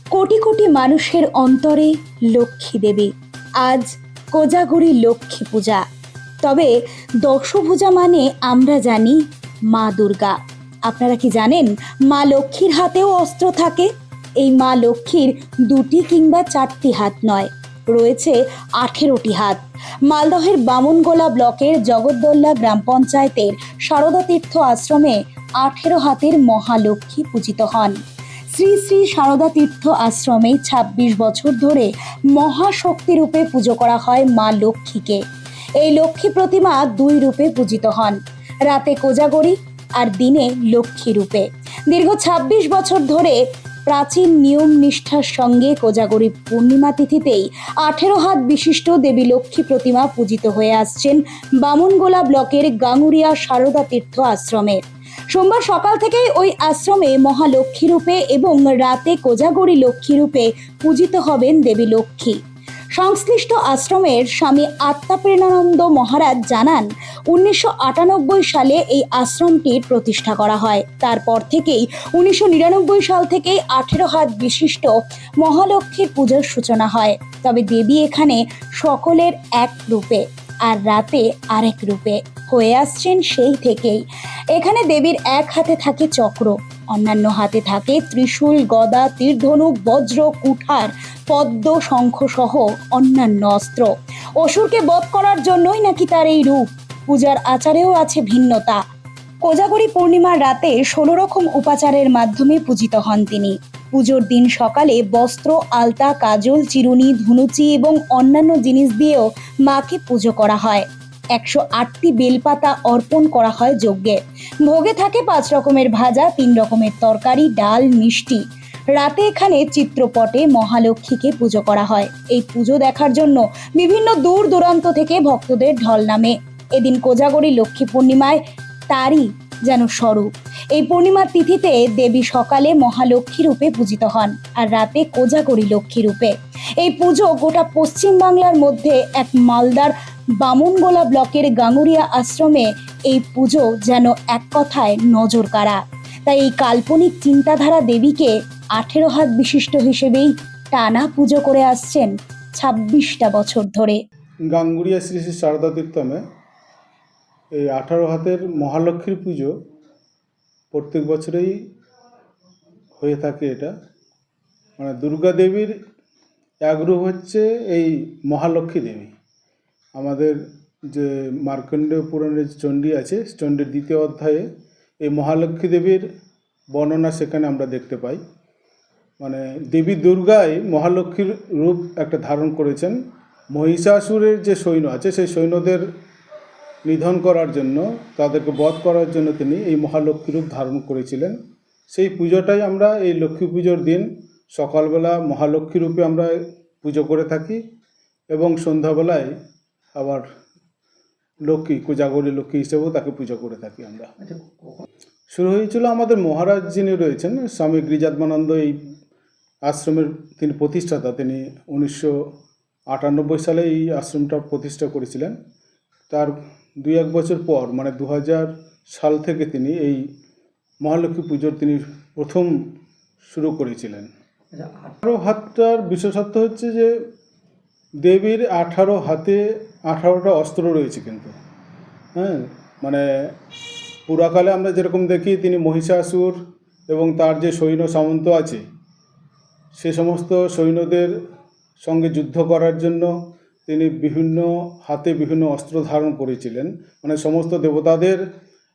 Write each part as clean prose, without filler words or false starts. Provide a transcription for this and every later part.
কোটি কোটি মানুষের অন্তরে লক্ষ্মী দেবী। আজ কোজাগরী লক্ষ্মী পূজা। তবে দশভূজা মানে আমরা জানি মা দুর্গা। আপনারা কি জানেন মা লক্ষ্মীর হাতেও অস্ত্র থাকে? এই মা লক্ষ্মীর দুটি কিংবা চারটি হাত নয়, রয়েছে 18টি হাত। মালদহের বামুনগোলা ব্লকের জগদ্দোল্লা গ্রাম পঞ্চায়েতের সারদা তীর্থ আশ্রমে 18 হাতের মহালক্ষ্মী পূজিত হন। শ্রী শ্রী সারদা তীর্থ আশ্রমে 26 বছর ধরে মহাশক্তি রূপে পুজো করা হয় মা লক্ষ্মীকে। এই লক্ষ্মী প্রতিমা দুই রূপে পূজিত হন, রাতে কোজাগরী আর দিনে লক্ষ্মী রূপে। দীর্ঘ 26 বছর ধরে প্রাচীন নিয়ম নিষ্ঠার সঙ্গে কোজাগরী পূর্ণিমা তিথিতেই 18 হাত বিশিষ্ট দেবী লক্ষ্মী প্রতিমা পূজিত হয়ে আসছেন বামুনগোলা ব্লকের গাঙ্গুরিয়া সারদা তীর্থ আশ্রমে। সোমবার সকাল থেকেই ওই আশ্রমে মহালক্ষ্মী রূপে এবং রাতে কোজাগরী লক্ষ্মী রূপে পূজিত হবেন দেবী লক্ষ্মী। সংশ্লিষ্ট আশ্রমের স্বামী আত্মাপ্রেরণানন্দ মহারাজ জানান, 1998 সালে এই আশ্রমটির প্রতিষ্ঠা করা হয়। তারপর থেকেই 1999 সাল থেকেই 18 হাত বিশিষ্ট মহালক্ষ্মীর পুজোর সূচনা হয়। তবে দেবী এখানে সকলের এক রূপে আর রাতে আরেক রূপে হয়ে আসছেন সেই থেকেই। এখানে দেবীর এক হাতে থাকে চক্র, অন্যান্য হাতে থাকে ত্রিশূল, গদা, তীরধনুক, বজ্র, কুঠার, পদ্ম, শঙ্খ সহ অন্যান্য অস্ত্র। অসুরকে বধ করার জন্যই নাকি তার এই রূপ। পূজার আচারেও আছে ভিন্নতা। কোজাগরী পূর্ণিমার রাতে 16 রকম উপাচারের মাধ্যমে পূজিত হন তিনি। পুজোর দিন সকালে বস্ত্র, আলতা, কাজল, চিরুনি, ধুনুচি এবং অন্যান্য জিনিস দিয়েও মাকে পুজো করা হয়। 108টি বেলপাতা অর্পণ করা হয় যজ্ঞে। ভোগে থাকে 5 রকমের ভাজা, 3 রকমের তরকারি, ডাল, মিষ্টি। রাতে এখানে চিত্রপটে মহালক্ষ্মীকে পুজো করা হয়। এই পুজো দেখার জন্য বিভিন্ন দূর দূরান্ত থেকে ভক্তদের ঢল নামে। এদিন কোজাগরী লক্ষ্মী পূর্ণিমায় তারই যেন স্বরূপ। এই পূর্ণিমার তিথিতে দেবী সকালে মহালক্ষ্মী রূপে পূজিত হন আর রাতে কোজাগরী লক্ষ্মী রূপে। এই পুজো গোটা পশ্চিম বাংলার মধ্যে এক মালদার বামুনগোলা ব্লকের গাঙ্গুরিয়া আশ্রমে এই পুজো যেন এক কথায় নজর কাড়া। তাই এই কাল্পনিক চিন্তাধারা দেবীকে 18 হাত বিশিষ্ট হিসেবেই টানা পুজো করে আসছেন 26টা বছর ধরে। গাঙ্গুরিয়া শ্রী শ্রী সারদা তীর্থমে এই 18 হাতের মহালক্ষ্মীর পুজো প্রত্যেক বছরেই হয়ে থাকে। এটা মানে দুর্গা দেবীর এক রূপ হচ্ছে এই মহালক্ষ্মী দেবী। আমাদের যে মার্কণ্ডেয় পুরাণের চণ্ডী আছে, চণ্ডীর 2য় অধ্যায়ে এই মহালক্ষ্মী দেবীর বর্ণনা সেখানে আমরা দেখতে পাই। মানে দেবী দুর্গাই মহালক্ষ্মীর রূপ একটা ধারণ করেছেন। মহিষাসুরের যে সৈন্য আছে সেই সৈন্যদের নিধন করার জন্য, তাদেরকে বধ করার জন্য তিনি এই মহালক্ষ্মী রূপ ধারণ করেছিলেন। সেই পুজোটাই আমরা এই লক্ষ্মী পুজোর দিন সকালবেলা মহালক্ষ্মী রূপে আমরা পুজো করে থাকি এবং সন্ধ্যাবেলায় আবার লক্ষ্মী, কোজাগরী লক্ষ্মী হিসেবেও তাকে পুজো করে থাকি আমরা। শুরু হয়েছিল আমাদের মহারাজ যিনি রয়েছেন স্বামী গিরিজাত্মানন্দ, এই আশ্রমের তিনি প্রতিষ্ঠাতা। তিনি 1998 সালে এই আশ্রমটা প্রতিষ্ঠা করেছিলেন। তার 2-1 বছর পর মানে 2000 সাল থেকে তিনি এই মহালক্ষ্মী পুজোর তিনি প্রথম শুরু করেছিলেন। 18 হাতটার বিশেষত্ব হচ্ছে যে দেবীর 18 হাতে 18টা অস্ত্র রয়েছে কিন্তু। মানে পুরাকালে আমরা যেরকম দেখি তিনি মহিষাসুর এবং তার যে সৈন্য সামন্ত আছে সে সমস্ত সৈন্যদের সঙ্গে যুদ্ধ করার জন্য তিনি বিভিন্ন হাতে বিভিন্ন অস্ত্র ধারণ করেছিলেন। মানে সমস্ত দেবতাদের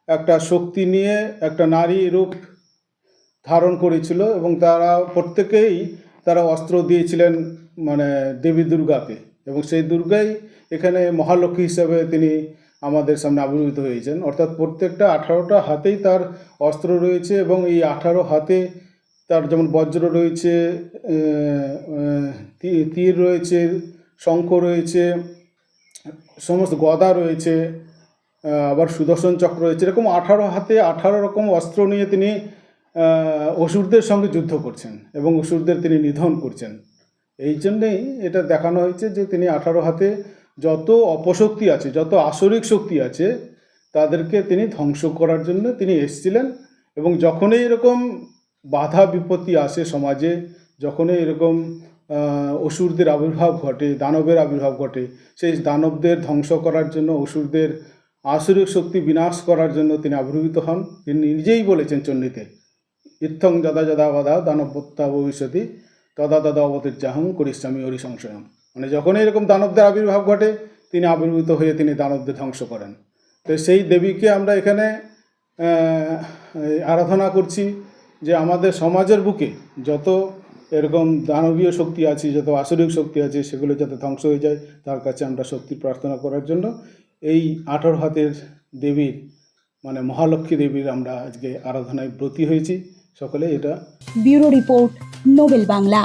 একটা শক্তি নিয়ে একটা নারী রূপ ধারণ করেছিল এবং তারা প্রত্যেকেই তারা অস্ত্র দিয়েছিলেন মানে দেবী দুর্গাকে, এবং সেই দুর্গাই এখানে মহালক্ষ্মী হিসাবে তিনি আমাদের সামনে আবির্ভূত হয়েছেন। অর্থাৎ প্রত্যেকটা 18টা হাতেই তার অস্ত্র রয়েছে এবং এই 18 হাতে তার যেমন বজ্র রয়েছে, তীর রয়েছে, শঙ্খ রয়েছে, সমস্ত গদা রয়েছে, আবার সুদর্শন চক্র রয়েছে। এরকম 18 হাতে 18 রকম অস্ত্র নিয়ে তিনি অসুরদের সঙ্গে যুদ্ধ করছেন এবং অসুরদের তিনি নিধন করছেন। এই জন্যেই এটা দেখানো হয়েছে যে তিনি 18 হাতে যত অপশক্তি আছে, যত আসরিক শক্তি আছে, তাদেরকে তিনি ধ্বংস করার জন্য তিনি এসেছিলেন। এবং যখনই এরকম বাধা বিপত্তি আসে সমাজে, যখনই এরকম অসুরদের আবির্ভাব ঘটে, দানবের আবির্ভাব ঘটে, সেই দানবদের ধ্বংস করার জন্য, অসুরদের আসুরিক শক্তি বিনাশ করার জন্য তিনি আবির্ভূত হন। তিনি নিজেই বলেছেন চণ্ডীতে, ইত্থং যদা যদা বাধা দানবত্তা ভবিষ্যতি তদা তদা অবতীর্যাহং করিষ্যামি হরি সংশয়ম। মানে যখনই এরকম দানবদের আবির্ভাব ঘটে, তিনি আবির্ভূত হয়ে তিনি দানবদের ধ্বংস করেন। তো সেই দেবীকে আমরা এখানে আরাধনা করছি, যে আমাদের সমাজের বুকে যত এরকম দানবীয় শক্তি আছে, যত আসরিক শক্তি আছে, সেগুলো যাতে ধ্বংস হয়ে যায়, তার কাছে আমরা শক্তি প্রার্থনা করার জন্য এই 18 হাতের দেবীর মানে মহালক্ষ্মী দেবীর আমরা আজকে আরাধনায় ব্রতী হয়েছি সকলে। এটা ব্যুরো রিপোর্ট, নোবেল বাংলা।